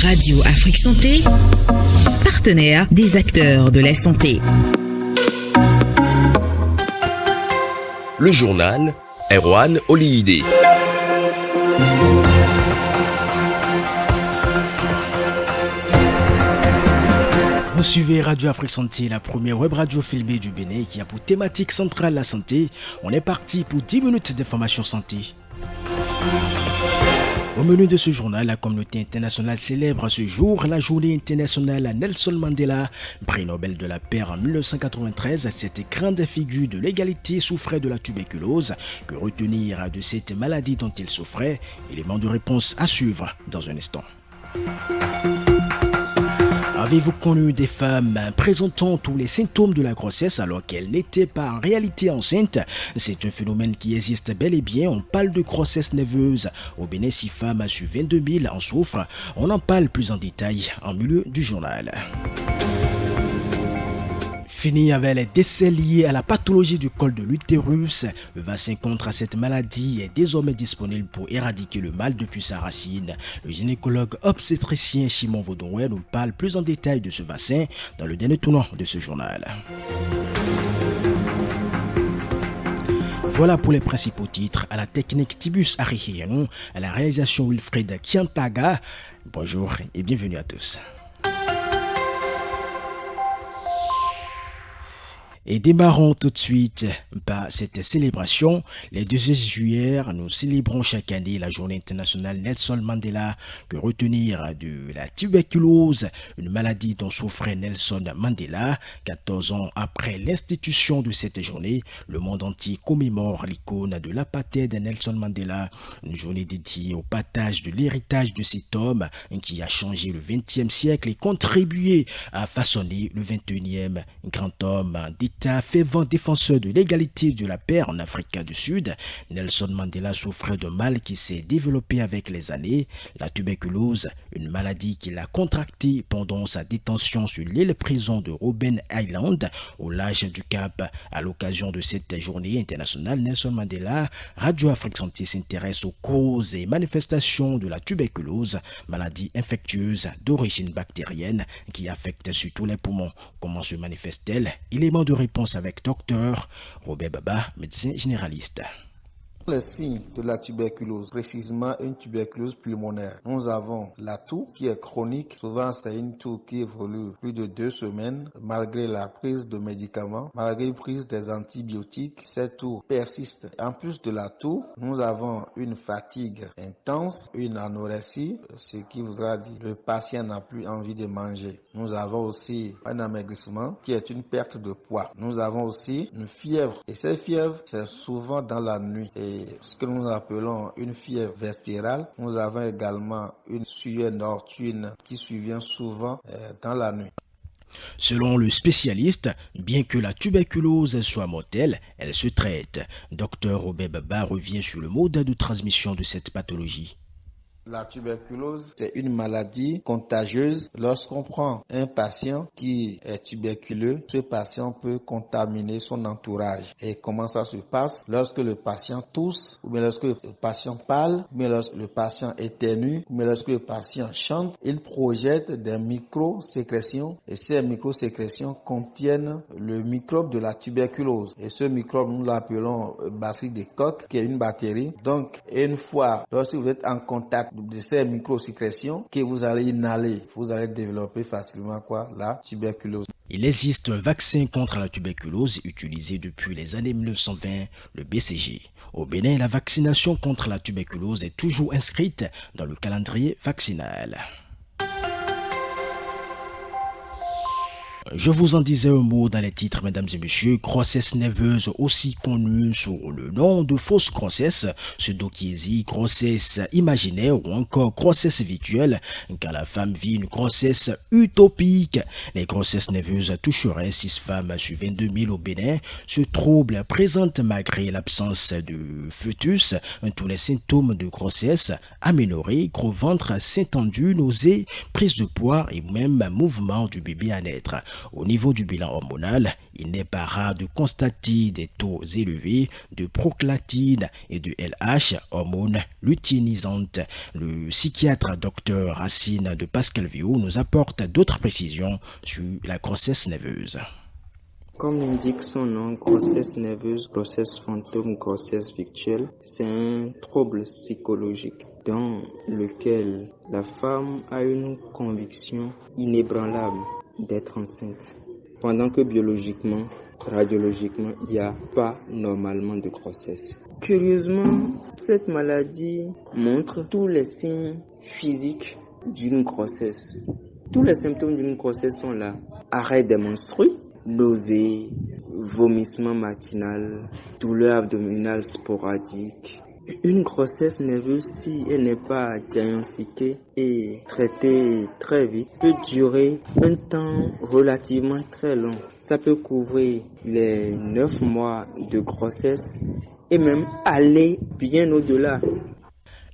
Radio Afrique Santé, partenaire des acteurs de la santé. Le journal Erwan Oliyide. Vous suivez Radio Afrique Santé, la première web radio filmée du Bénin qui a pour thématique centrale la santé. On est parti pour 10 minutes d'information santé. Au menu de ce journal, la communauté internationale célèbre ce jour la journée internationale à Nelson Mandela, prix Nobel de la paix en 1993. Cette grande figure de l'égalité souffrait de la tuberculose. Que retenir de cette maladie dont il souffrait? Élément de réponse à suivre dans un instant. Avez-vous connu des femmes présentant tous les symptômes de la grossesse alors qu'elles n'étaient pas en réalité enceintes? C'est un phénomène qui existe bel et bien. On parle de grossesse nerveuse. Au Bénin, 6 femmes sur 22 000 en souffrent. On en parle plus en détail en milieu du journal. Fini avec les décès liés à la pathologie du col de l'utérus. Le vaccin contre cette maladie est désormais disponible pour éradiquer le mal depuis sa racine. Le gynécologue obstétricien Shimon Vodonwe nous parle plus en détail de ce vaccin dans le dernier tournant de ce journal. Voilà pour les principaux titres. À la technique Tibus Arihianou, à la réalisation Wilfred Kiantaga. Bonjour et bienvenue à tous. Et démarrons tout de suite par cette célébration. Les 2 juillet, nous célébrons chaque année la journée internationale Nelson Mandela. Que retenir de la tuberculose, une maladie dont souffrait Nelson Mandela? 14 ans après l'institution de cette journée, le monde entier commémore l'icône de l'apartheid de Nelson Mandela. Une journée dédiée au partage de l'héritage de cet homme qui a changé le XXe siècle et contribué à façonner le XXIe. Grand homme fervent défenseur de l'égalité de la paix en Afrique du Sud, Nelson Mandela souffrait d'un mal qui s'est développé avec les années, la tuberculose, une maladie qu'il a contractée pendant sa détention sur l'île prison de Robben Island, au large du Cap. À l'occasion de cette journée internationale Nelson Mandela, Radio Afrique Santé s'intéresse aux causes et manifestations de la tuberculose, maladie infectieuse d'origine bactérienne qui affecte surtout les poumons. Comment se manifeste-t-elle? Élément de réponse avec Dr Robert Baba, médecin généraliste. Les signes de la tuberculose, précisément une tuberculose pulmonaire. Nous avons la toux qui est chronique. Souvent, c'est une toux qui évolue plus de 2 semaines malgré la prise de médicaments, malgré la prise des antibiotiques. Cette toux persiste. En plus de la toux, nous avons une fatigue intense, une anorexie, ce qui voudra dire le patient n'a plus envie de manger. Nous avons aussi un amaigrissement qui est une perte de poids. Nous avons aussi une fièvre. Et cette fièvre, c'est souvent dans la nuit. Et ce que nous appelons une fièvre vespérale. Nous avons également une sueur nocturne qui survient souvent dans la nuit. Selon le spécialiste, bien que la tuberculose soit mortelle, elle se traite. Dr Robert Baba revient sur le mode de transmission de cette pathologie. La tuberculose, c'est une maladie contagieuse. Lorsqu'on prend un patient qui est tuberculeux, ce patient peut contaminer son entourage. Et comment ça se passe? Lorsque le patient tousse, ou bien lorsque le patient parle, ou bien lorsque le patient éternue, ou bien lorsque le patient chante, il projette des micro-sécrétions. Et ces micro-sécrétions contiennent le microbe de la tuberculose. Et ce microbe, nous l'appelons bacille de Koch, qui est une bactérie. Donc, une fois, lorsque vous êtes en contact de ces microsécrétions que vous allez inhaler, vous allez développer facilement la tuberculose. Il existe un vaccin contre la tuberculose utilisé depuis les années 1920, le BCG. Au Bénin, la vaccination contre la tuberculose est toujours inscrite dans le calendrier vaccinal. Je vous en disais un mot dans les titres, mesdames et messieurs. Grossesse nerveuse, aussi connue sous le nom de fausse grossesse, pseudokiésie, grossesse imaginaire ou encore grossesse virtuelle, car la femme vit une grossesse utopique. Les grossesses nerveuses toucheraient 6 femmes sur 22 000 au Bénin. Ce trouble présente, malgré l'absence de fœtus, tous les symptômes de grossesse: aménorrhée, gros ventre, sein tendu, nausées, prise de poids et même mouvement du bébé à naître. Au niveau du bilan hormonal, il n'est pas rare de constater des taux élevés de proclatine et de LH, hormones lutéinisantes. Le psychiatre Dr Racine de Pascalvio nous apporte d'autres précisions sur la grossesse nerveuse. Comme l'indique son nom, grossesse nerveuse, grossesse fantôme, grossesse virtuelle, c'est un trouble psychologique dans lequel la femme a une conviction inébranlable d'être enceinte, pendant que biologiquement, radiologiquement, il n'y a pas normalement de grossesse. Curieusement, cette maladie montre tous les signes physiques d'une grossesse. Tous les symptômes d'une grossesse sont là. Arrêt des menstrues, nausées, vomissements matinal, douleurs abdominales sporadiques. Une grossesse nerveuse, si elle n'est pas diagnostiquée et traitée très vite, peut durer un temps relativement très long. Ça peut couvrir les 9 mois de grossesse et même aller bien au-delà.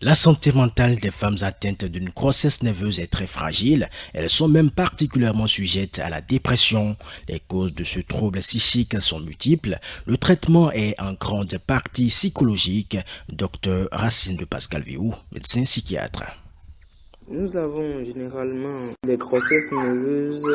La santé mentale des femmes atteintes d'une grossesse nerveuse est très fragile. Elles sont même particulièrement sujettes à la dépression. Les causes de ce trouble psychique sont multiples. Le traitement est en grande partie psychologique. Dr Racine de Pascalvio, médecin psychiatre. Nous avons généralement des grossesses nerveuses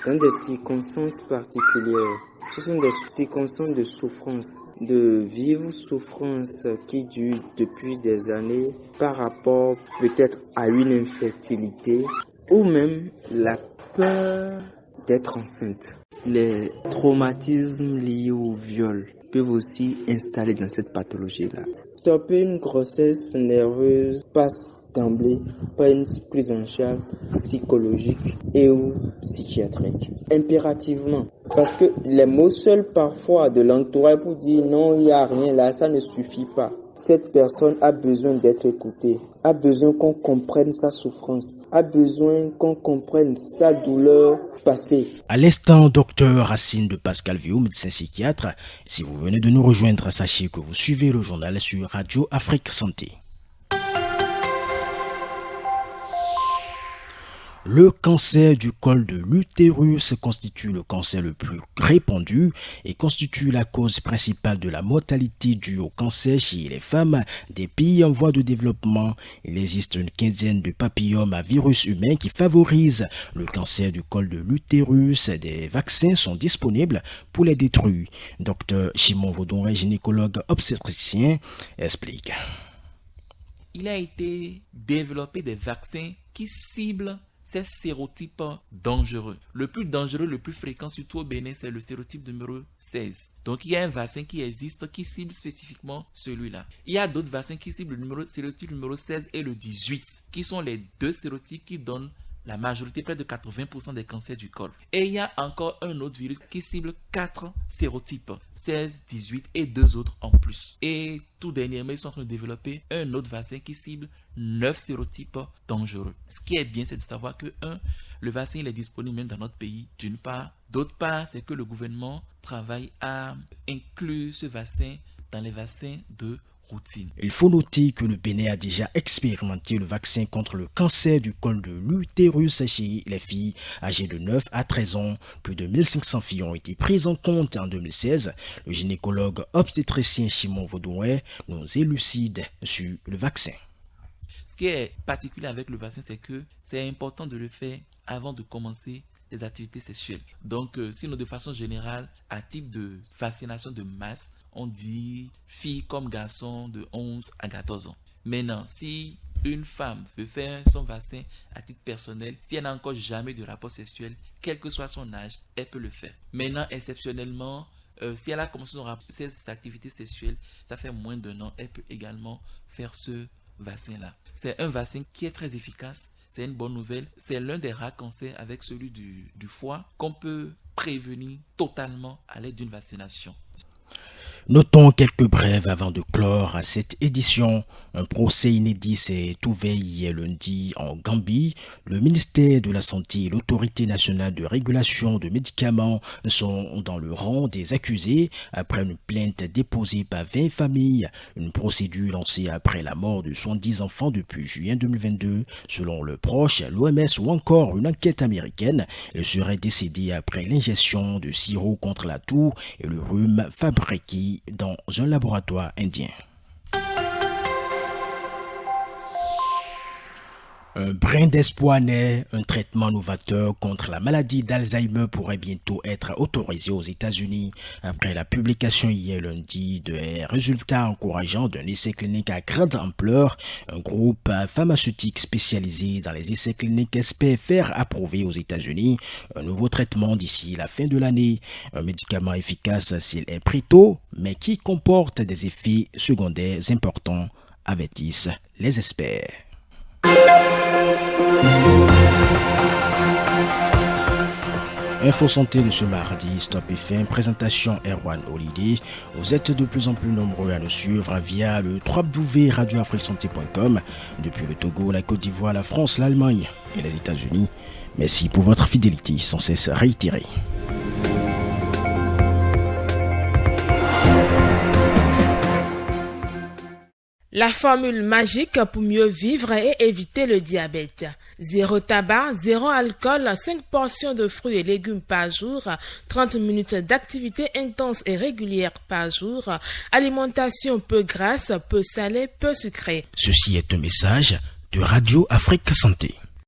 dans des circonstances particulières. Ce sont des circonstances de souffrance, de vives souffrances qui durent depuis des années par rapport peut-être à une infertilité ou même la peur d'être enceinte. Les traumatismes liés au viol peuvent aussi installer dans cette pathologie-là. Une grossesse nerveuse passe d'emblée par une prise en charge psychologique et ou psychiatrique. Impérativement. Parce que les mots seuls parfois de l'entourage pour dire non, il n'y a rien là, ça ne suffit pas. Cette personne a besoin d'être écoutée, a besoin qu'on comprenne sa souffrance, a besoin qu'on comprenne sa douleur passée. À l'instant, docteur Racine de Pascalvio, médecin psychiatre. Si vous venez de nous rejoindre, sachez que vous suivez le journal sur Radio Afrique Santé. Le cancer du col de l'utérus constitue le cancer le plus répandu et constitue la cause principale de la mortalité due au cancer chez les femmes des pays en voie de développement. Il existe une quinzaine de papillomes à virus humain qui favorisent le cancer du col de l'utérus. Des vaccins sont disponibles pour les détruire. Dr Chimon Vaudonret, gynécologue obstétricien, explique. Il a été développé des vaccins qui ciblent ces sérotypes dangereux. Le plus dangereux, le plus fréquent, surtout au Bénin, c'est le sérotype numéro 16. Donc, il y a un vaccin qui existe qui cible spécifiquement celui-là. Il y a d'autres vaccins qui ciblent le sérotype numéro 16 et le 18, qui sont les deux sérotypes qui donnent la majorité, près de 80% des cancers du col. Et il y a encore un autre virus qui cible 4 sérotypes, 16, 18 et 2 autres en plus. Et tout dernièrement, ils sont en train de développer un autre vaccin qui cible 9 sérotypes dangereux. Ce qui est bien, c'est de savoir que, le vaccin il est disponible même dans notre pays, d'une part. D'autre part, c'est que le gouvernement travaille à inclure ce vaccin dans les vaccins de routine. Il faut noter que le Bénin a déjà expérimenté le vaccin contre le cancer du col de l'utérus chez les filles âgées de 9 à 13 ans. Plus de 1500 filles ont été prises en compte en 2016. Le gynécologue obstétricien Chimon Vaudonret nous élucide sur le vaccin. Ce qui est particulier avec le vaccin, c'est que c'est important de le faire avant de commencer les activités sexuelles. Donc, sinon de façon générale, à type de vaccination de masse, on dit filles comme garçons de 11 à 14 ans. Maintenant, si une femme veut faire son vaccin à titre personnel, si elle n'a encore jamais de rapport sexuel, quel que soit son âge, elle peut le faire. Maintenant, exceptionnellement, si elle a commencé ses activités sexuelles, ça fait moins d'1 an, elle peut également faire ce vaccin-là. C'est un vaccin qui est très efficace. C'est une bonne nouvelle. C'est l'un des rares cancers avec celui du foie qu'on peut prévenir totalement à l'aide d'une vaccination. Notons quelques brèves avant de clore à cette édition. Un procès inédit s'est ouvert hier lundi en Gambie. Le ministère de la Santé et l'Autorité nationale de régulation de médicaments sont dans le rang des accusés après une plainte déposée par 20 familles. Une procédure lancée après la mort de 70 enfants depuis juin 2022. Selon le proche, l'OMS ou encore une enquête américaine, ils seraient décédés après l'ingestion de sirop contre la toux et le rhume fabriqué dans un laboratoire indien. Un brin d'espoir naît, un traitement novateur contre la maladie d'Alzheimer pourrait bientôt être autorisé aux États-Unis après la publication hier lundi des résultats encourageants d'un essai clinique à grande ampleur. Un groupe pharmaceutique spécialisé dans les essais cliniques espère faire approuver aux États-Unis un nouveau traitement d'ici la fin de l'année. Un médicament efficace s'il est pris tôt, mais qui comporte des effets secondaires importants, avertissent les experts. Info santé de ce mardi, Stop et fin, présentation Erwan Holiday. Vous êtes de plus en plus nombreux à nous suivre via le www.radioafriquesanté.com depuis le Togo, la Côte d'Ivoire, la France, l'Allemagne et les États-Unis. Merci pour votre fidélité sans cesse réitérée. La formule magique pour mieux vivre et éviter le diabète. 0 tabac, 0 alcool, 5 portions de fruits et légumes par jour, 30 minutes d'activité intense et régulière par jour, alimentation peu grasse, peu salée, peu sucrée. Ceci est un message de Radio Afrique Santé.